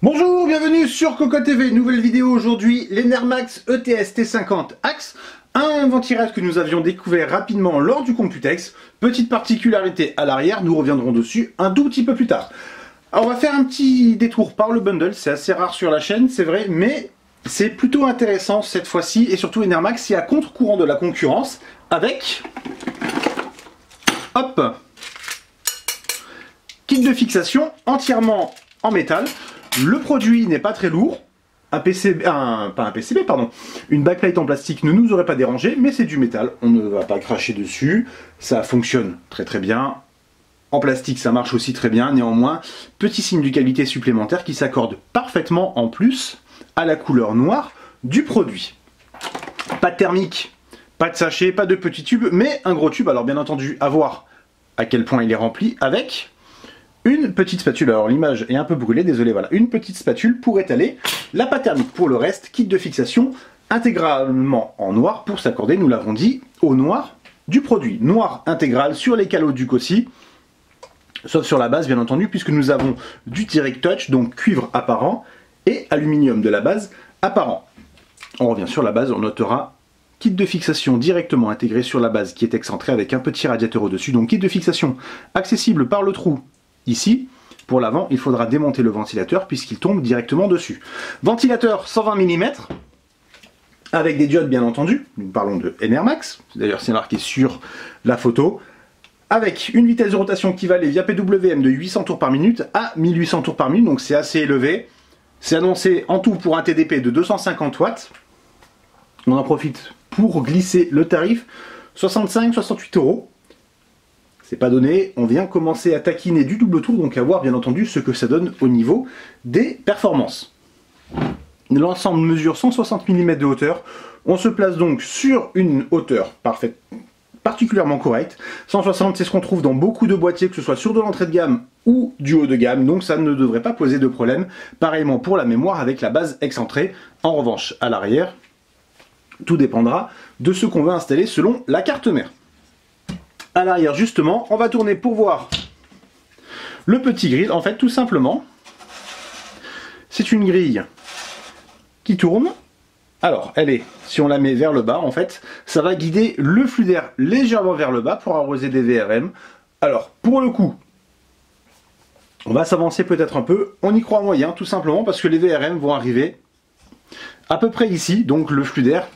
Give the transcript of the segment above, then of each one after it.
Bonjour, bienvenue sur Cocotte TV, nouvelle vidéo aujourd'hui, l'Enermax ETS T50 Axe, un ventilage que nous avions découvert rapidement lors du Computex. Petite particularité à l'arrière, nous reviendrons dessus un tout petit peu plus tard. Alors on va faire un petit détour par le bundle, c'est assez rare sur la chaîne, c'est vrai, mais c'est plutôt intéressant cette fois-ci, et surtout Enermax est à contre-courant de la concurrence, avec, hop, kit de fixation entièrement en métal. Le produit n'est pas très lourd, une backplate en plastique ne nous aurait pas dérangé, mais c'est du métal, on ne va pas cracher dessus, ça fonctionne très bien. En plastique ça marche aussi très bien, néanmoins, petit signe de qualité supplémentaire qui s'accorde parfaitement en plus à la couleur noire du produit. Pas de thermique, pas de sachet, pas de petit tube, mais un gros tube, alors bien entendu à voir à quel point il est rempli, avec une petite spatule, alors l'image est un peu brûlée, désolé, voilà, une petite spatule pour étaler la pâte thermique. Pour le reste, kit de fixation intégralement en noir pour s'accorder, nous l'avons dit, au noir du produit. Noir intégral sur les calots du Cossi, sauf sur la base bien entendu, puisque nous avons du Direct Touch, donc cuivre apparent, et aluminium de la base apparent. On revient sur la base, on notera kit de fixation directement intégré sur la base qui est excentré avec un petit radiateur au-dessus. Donc kit de fixation accessible par le trou ici. Pour l'avant, il faudra démonter le ventilateur puisqu'il tombe directement dessus. Ventilateur 120 mm, avec des diodes bien entendu, nous parlons de Enermax, d'ailleurs c'est marqué sur la photo, avec une vitesse de rotation qui va aller via PWM de 800 tours par minute à 1800 tours par minute, donc c'est assez élevé. C'est annoncé en tout pour un TDP de 250 watts. On en profite pour glisser le tarif, 65-68 €. C'est pas donné, on vient commencer à taquiner du double tour, donc à voir bien entendu ce que ça donne au niveau des performances. L'ensemble mesure 160 mm de hauteur, on se place donc sur une hauteur parfaite, particulièrement correcte. 160 c'est ce qu'on trouve dans beaucoup de boîtiers, que ce soit sur de l'entrée de gamme ou du haut de gamme, donc ça ne devrait pas poser de problème. Pareillement pour la mémoire avec la base excentrée. En revanche à l'arrière, tout dépendra de ce qu'on veut installer selon la carte mère. À l'arrière justement, on va tourner pour voir le petit grill. En fait tout simplement, c'est une grille qui tourne. Alors elle est, si on la met vers le bas en fait, ça va guider le flux d'air légèrement vers le bas pour arroser des VRM. Alors pour le coup, on va s'avancer peut-être un peu, on y croit moyen tout simplement parce que les VRM vont arriver à peu près ici, donc le flux d'air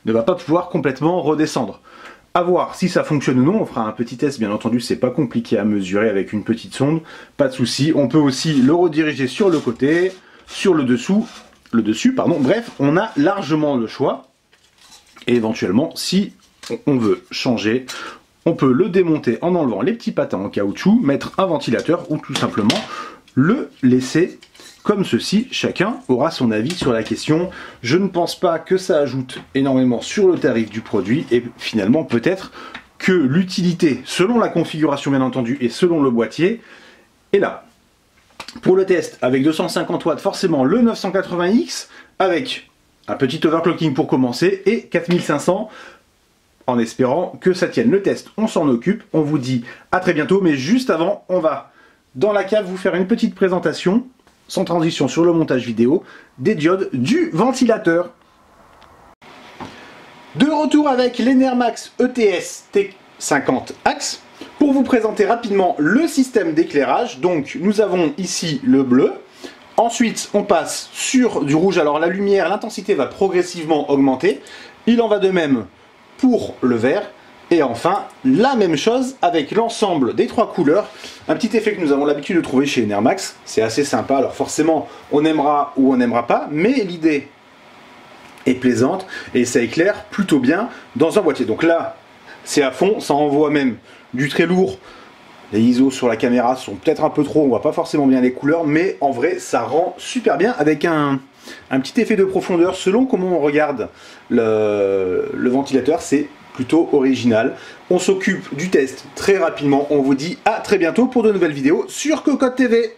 ne va pas pouvoir complètement redescendre. A voir si ça fonctionne ou non, on fera un petit test bien entendu, c'est pas compliqué à mesurer avec une petite sonde, pas de souci. On peut aussi le rediriger sur le côté, sur le dessus, pardon. Bref, on a largement le choix. Et éventuellement, si on veut changer, on peut le démonter en enlevant les petits patins en caoutchouc, mettre un ventilateur ou tout simplement le laisser comme ceci. Chacun aura son avis sur la question. Je ne pense pas que ça ajoute énormément sur le tarif du produit et finalement peut-être que l'utilité, selon la configuration bien entendu et selon le boîtier, est là. Pour le test, avec 250 watts, forcément le 980X, avec un petit overclocking pour commencer et 4500 en espérant que ça tienne. Le test, on s'en occupe, on vous dit à très bientôt, mais juste avant, on va dans la cave vous faire une petite présentation sans transition sur le montage vidéo, des diodes du ventilateur. De retour avec l'Enermax ETS T50 Axe, pour vous présenter rapidement le système d'éclairage. Donc nous avons ici le bleu, ensuite on passe sur du rouge, alors la lumière, l'intensité va progressivement augmenter, il en va de même pour le vert, et enfin, la même chose avec l'ensemble des trois couleurs. Un petit effet que nous avons l'habitude de trouver chez Enermax. C'est assez sympa. Alors forcément, on aimera ou on n'aimera pas. Mais l'idée est plaisante et ça éclaire plutôt bien dans un boîtier. Donc là, c'est à fond. Ça envoie même du très lourd. Les ISO sur la caméra sont peut-être un peu trop. On voit pas forcément bien les couleurs. Mais en vrai, ça rend super bien avec un petit effet de profondeur. Selon comment on regarde le ventilateur, c'est plutôt original. On s'occupe du test très rapidement. On vous dit à très bientôt pour de nouvelles vidéos sur Cocotte TV.